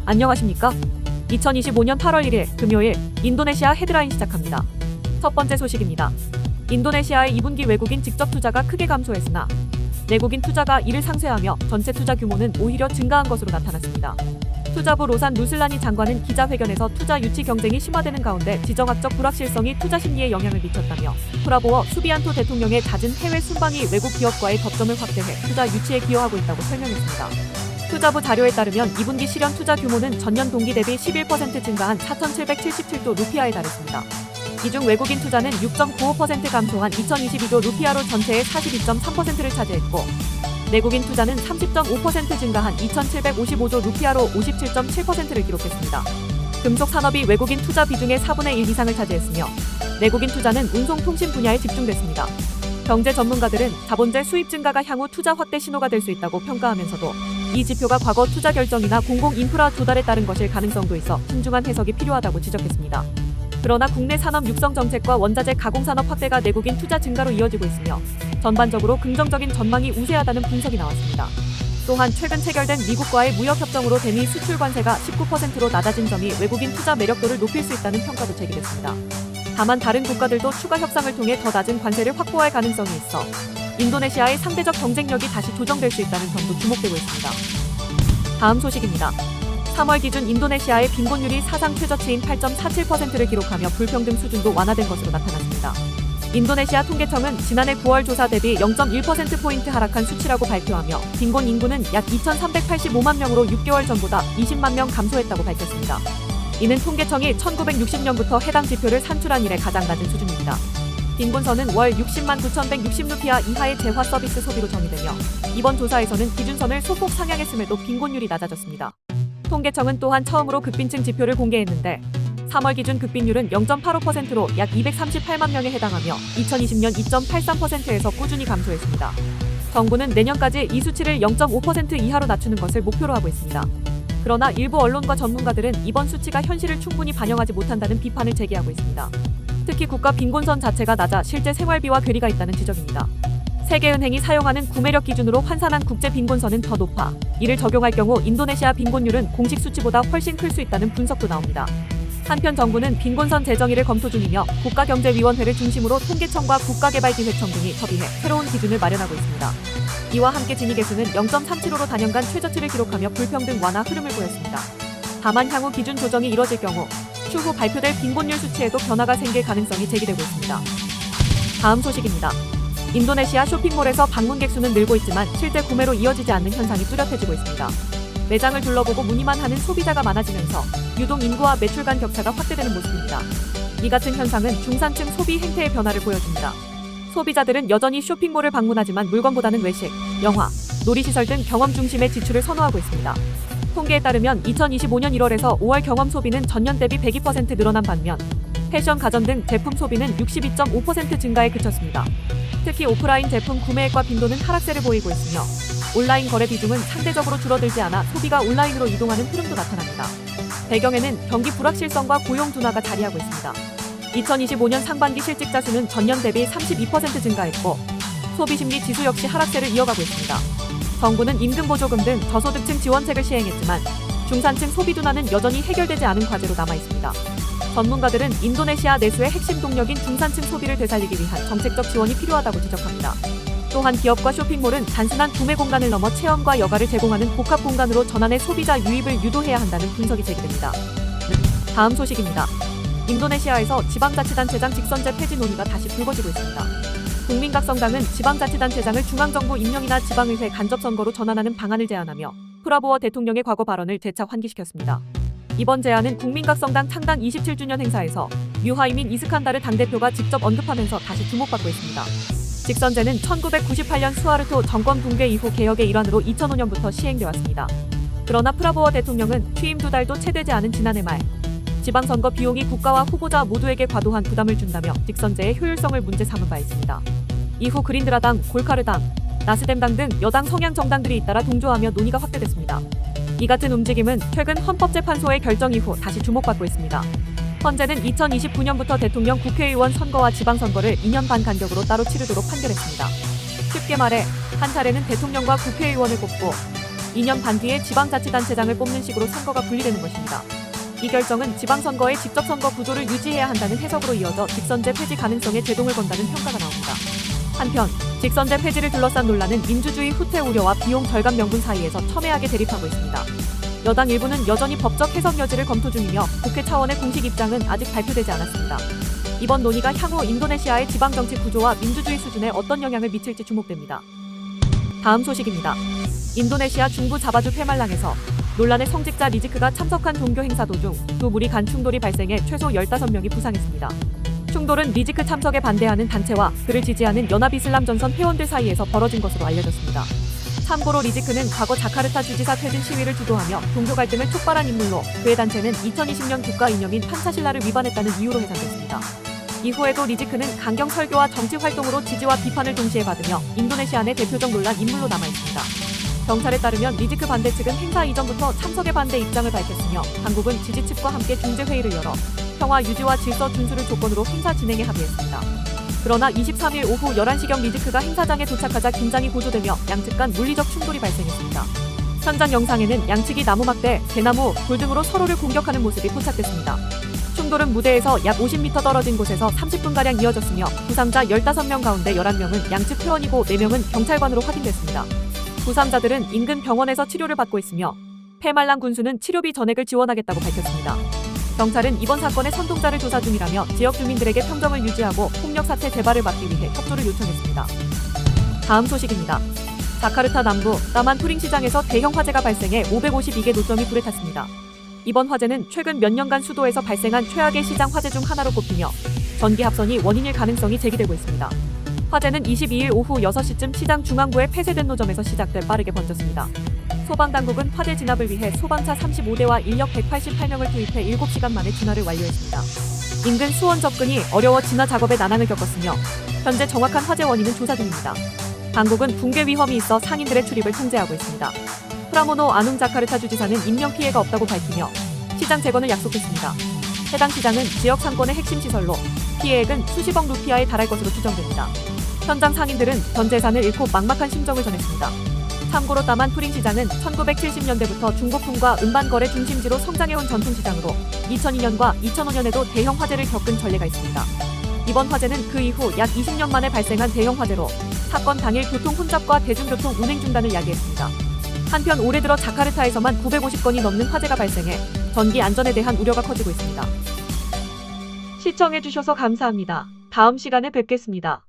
안녕하십니까? 2025년 8월 1일 금요일 인도네시아 헤드라인 시작합니다. 첫 번째 소식입니다. 인도네시아의 2분기 외국인 직접 투자가 크게 감소했으나 내국인 투자가 이를 상쇄하며 전체 투자 규모는 오히려 증가한 것으로 나타났습니다. 투자부 로산 루슬라니 장관은 기자회견에서 투자 유치 경쟁이 심화되는 가운데 지정학적 불확실성이 투자 심리에 영향을 미쳤다며 프라보워 수비안토 대통령의 잦은 해외 순방이 외국 기업과의 접점을 확대해 투자 유치에 기여하고 있다고 설명했습니다. 투자부 자료에 따르면 2분기 실현 투자 규모는 전년 동기 대비 11% 증가한 4,777조 루피아에 달했습니다. 이 중 외국인 투자는 6.95% 감소한 2022조 루피아로 전체의 42.3%를 차지했고 내국인 투자는 30.5% 증가한 2,755조 루피아로 57.7%를 기록했습니다. 금속 산업이 외국인 투자 비중의 4분의 1 이상을 차지했으며 내국인 투자는 운송 통신 분야에 집중됐습니다. 경제 전문가들은 자본재 수입 증가가 향후 투자 확대 신호가 될 수 있다고 평가하면서도 이 지표가 과거 투자 결정이나 공공 인프라 조달에 따른 것일 가능성도 있어 신중한 해석이 필요하다고 지적했습니다. 그러나 국내 산업 육성 정책과 원자재 가공산업 확대가 내국인 투자 증가로 이어지고 있으며 전반적으로 긍정적인 전망이 우세하다는 분석이 나왔습니다. 또한 최근 체결된 미국과의 무역협정으로 대미 수출 관세가 19%로 낮아진 점이 외국인 투자 매력도를 높일 수 있다는 평가도 제기됐습니다. 다만 다른 국가들도 추가 협상을 통해 더 낮은 관세를 확보할 가능성이 있어 인도네시아의 상대적 경쟁력이 다시 조정될 수 있다는 점도 주목되고 있습니다. 다음 소식입니다. 3월 기준 인도네시아의 빈곤율이 사상 최저치인 8.47%를 기록하며 불평등 수준도 완화된 것으로 나타났습니다. 인도네시아 통계청은 지난해 9월 조사 대비 0.1%포인트 하락한 수치라고 발표하며 빈곤 인구는 약 2,385만 명으로 6개월 전보다 20만 명 감소했다고 밝혔습니다. 이는 통계청이 1960년부터 해당 지표를 산출한 이래 가장 낮은 수준입니다. 빈곤선은 월 60만 9,160루피아 이하의 재화 서비스 소비로 정의되며 이번 조사에서는 기준선을 소폭 상향했음에도 빈곤율이 낮아졌습니다. 통계청은 또한 처음으로 극빈층 지표를 공개했는데 3월 기준 극빈율은 0.85%로 약 238만 명에 해당하며 2020년 2.83%에서 꾸준히 감소했습니다. 정부는 내년까지 이 수치를 0.5% 이하로 낮추는 것을 목표로 하고 있습니다. 그러나 일부 언론과 전문가들은 이번 수치가 현실을 충분히 반영하지 못한다는 비판을 제기하고 있습니다. 특히 국가 빈곤선 자체가 낮아 실제 생활비와 괴리가 있다는 지적입니다. 세계은행이 사용하는 구매력 기준으로 환산한 국제 빈곤선은 더 높아 이를 적용할 경우 인도네시아 빈곤율은 공식 수치보다 훨씬 클 수 있다는 분석도 나옵니다. 한편 정부는 빈곤선 재정의를 검토 중이며 국가경제위원회를 중심으로 통계청과 국가개발기획청 등이 협의해 새로운 기준을 마련하고 있습니다. 이와 함께 지니계수는 0.375로 단연간 최저치를 기록하며 불평등 완화 흐름을 보였습니다. 다만 향후 기준 조정이 이뤄질 경우 추후 발표될 빈곤율 수치에도 변화가 생길 가능성이 제기되고 있습니다. 다음 소식입니다. 인도네시아 쇼핑몰에서 방문객 수는 늘고 있지만 실제 구매로 이어지지 않는 현상이 뚜렷해지고 있습니다. 매장을 둘러보고 문의만 하는 소비자가 많아지면서 유동 인구와 매출 간 격차가 확대되는 모습입니다. 이 같은 현상은 중산층 소비 행태의 변화를 보여줍니다. 소비자들은 여전히 쇼핑몰을 방문하지만 물건보다는 외식, 영화, 놀이시설 등 경험 중심의 지출을 선호하고 있습니다. 통계에 따르면 2025년 1월에서 5월 경험 소비는 전년 대비 102% 늘어난 반면 패션, 가전 등 제품 소비는 62.5% 증가에 그쳤습니다. 특히 오프라인 제품 구매액과 빈도는 하락세를 보이고 있으며 온라인 거래 비중은 상대적으로 줄어들지 않아 소비가 온라인으로 이동하는 흐름도 나타납니다. 배경에는 경기 불확실성과 고용 둔화가 자리하고 있습니다. 2025년 상반기 실직자 수는 전년 대비 32% 증가했고 소비심리 지수 역시 하락세를 이어가고 있습니다. 정부는 임금보조금 등 저소득층 지원책을 시행했지만 중산층 소비 둔화는 여전히 해결되지 않은 과제로 남아있습니다. 전문가들은 인도네시아 내수의 핵심 동력인 중산층 소비를 되살리기 위한 정책적 지원이 필요하다고 지적합니다. 또한 기업과 쇼핑몰은 단순한 구매 공간을 넘어 체험과 여가를 제공하는 복합 공간으로 전환해 소비자 유입을 유도해야 한다는 분석이 제기됩니다. 다음 소식입니다. 인도네시아에서 지방자치단체장 직선제 폐지 논의가 다시 불거지고 있습니다. 국민각성당은 지방자치단체장을 중앙정부 임명이나 지방의회 간접선거로 전환하는 방안을 제안하며 프라보워 대통령의 과거 발언을 재차 환기시켰습니다. 이번 제안은 국민각성당 창당 27주년 행사에서 뮤하이민 이스칸다르 당대표가 직접 언급하면서 다시 주목받고 있습니다. 직선제는 1998년 수하르토 정권 붕괴 이후 개혁의 일환으로 2005년부터 시행되어 왔습니다. 그러나 프라보워 대통령은 취임 2달도 채 되지 않은 지난해 말 지방선거 비용이 국가와 후보자 모두에게 과도한 부담을 준다며 직선제의 효율성을 문제 삼은 바 있습니다. 이후 그린드라당, 골카르당, 나스뎀당 등 여당 성향 정당들이 잇따라 동조하며 논의가 확대됐습니다. 이 같은 움직임은 최근 헌법재판소의 결정 이후 다시 주목받고 있습니다. 헌재는 2029년부터 대통령, 국회의원 선거와 지방선거를 2년 반 간격으로 따로 치르도록 판결했습니다. 쉽게 말해 한 차례는 대통령과 국회의원을 뽑고 2년 반 뒤에 지방자치단체장을 뽑는 식으로 선거가 분리되는 것입니다. 이 결정은 지방선거의 직접선거 구조를 유지해야 한다는 해석으로 이어져 직선제 폐지 가능성에 제동을 건다는 평가가 나옵니다. 한편 직선제 폐지를 둘러싼 논란은 민주주의 후퇴 우려와 비용 절감 명분 사이에서 첨예하게 대립하고 있습니다. 여당 일부는 여전히 법적 해석 여지를 검토 중이며 국회 차원의 공식 입장은 아직 발표되지 않았습니다. 이번 논의가 향후 인도네시아의 지방정치 구조와 민주주의 수준에 어떤 영향을 미칠지 주목됩니다. 다음 소식입니다. 인도네시아 중부 자바주 페말랑에서 논란의 성직자 리지크가 참석한 종교 행사 도중 두 무리 간 충돌이 발생해 최소 15명이 부상했습니다. 충돌은 리지크 참석에 반대하는 단체와 그를 지지하는 연합이슬람전선 회원들 사이에서 벌어진 것으로 알려졌습니다. 참고로 리지크는 과거 자카르타 주지사 퇴진 시위를 주도하며 종교 갈등을 촉발한 인물로 그의 단체는 2020년 국가 이념인 판차실라를 위반했다는 이유로 해산됐습니다. 이후에도 리지크는 강경 설교와 정치 활동으로 지지와 비판을 동시에 받으며 인도네시아 내 대표적 논란 인물로 남아있습니다. 경찰에 따르면 리지크 반대 측은 행사 이전부터 참석에 반대 입장을 밝혔으며 당국은 지지 측과 함께 중재회의를 열어 평화 유지와 질서 준수를 조건으로 행사 진행에 합의했습니다. 그러나 23일 오후 11시경 리지크가 행사장에 도착하자 긴장이 고조되며 양측 간 물리적 충돌이 발생했습니다. 현장 영상에는 양측이 나무막대, 대나무, 돌 등으로 서로를 공격하는 모습이 포착됐습니다. 충돌은 무대에서 약 50m 떨어진 곳에서 30분가량 이어졌으며 부상자 15명 가운데 11명은 양측 회원이고 4명은 경찰관으로 확인됐습니다. 부상자들은 인근 병원에서 치료를 받고 있으며 페말랑 군수는 치료비 전액을 지원하겠다고 밝혔습니다. 경찰은 이번 사건의 선동자를 조사 중이라며 지역 주민들에게 평정을 유지하고 폭력 사태 재발을 막기 위해 협조를 요청했습니다. 다음 소식입니다. 자카르타 남부 따만 투링 시장에서 대형 화재가 발생해 552개 노점이 불에 탔습니다. 이번 화재는 최근 몇 년간 수도에서 발생한 최악의 시장 화재 중 하나로 꼽히며 전기 합선이 원인일 가능성이 제기되고 있습니다. 화재는 22일 오후 6시쯤 시장 중앙부의 폐쇄된 노점에서 시작돼 빠르게 번졌습니다. 소방당국은 화재 진압을 위해 소방차 35대와 인력 188명을 투입해 7시간 만에 진화를 완료했습니다. 인근 수원 접근이 어려워 진화 작업에 난항을 겪었으며 현재 정확한 화재 원인은 조사 중입니다. 당국은 붕괴 위험이 있어 상인들의 출입을 통제하고 있습니다. 프라모노 아눔 자카르타 주지사는 인명피해가 없다고 밝히며 시장 재건을 약속했습니다. 해당 시장은 지역 상권의 핵심 시설로 피해액은 수십억 루피아에 달할 것으로 추정됩니다. 현장 상인들은 전 재산을 잃고 막막한 심정을 전했습니다. 참고로 따만 투링 시장은 1970년대부터 중고품과 음반 거래 중심지로 성장해온 전통시장으로 2002년과 2005년에도 대형 화재를 겪은 전례가 있습니다. 이번 화재는 그 이후 약 20년 만에 발생한 대형 화재로 사건 당일 교통 혼잡과 대중교통 운행 중단을 야기했습니다. 한편 올해 들어 자카르타에서만 950건이 넘는 화재가 발생해 전기 안전에 대한 우려가 커지고 있습니다. 시청해주셔서 감사합니다. 다음 시간에 뵙겠습니다.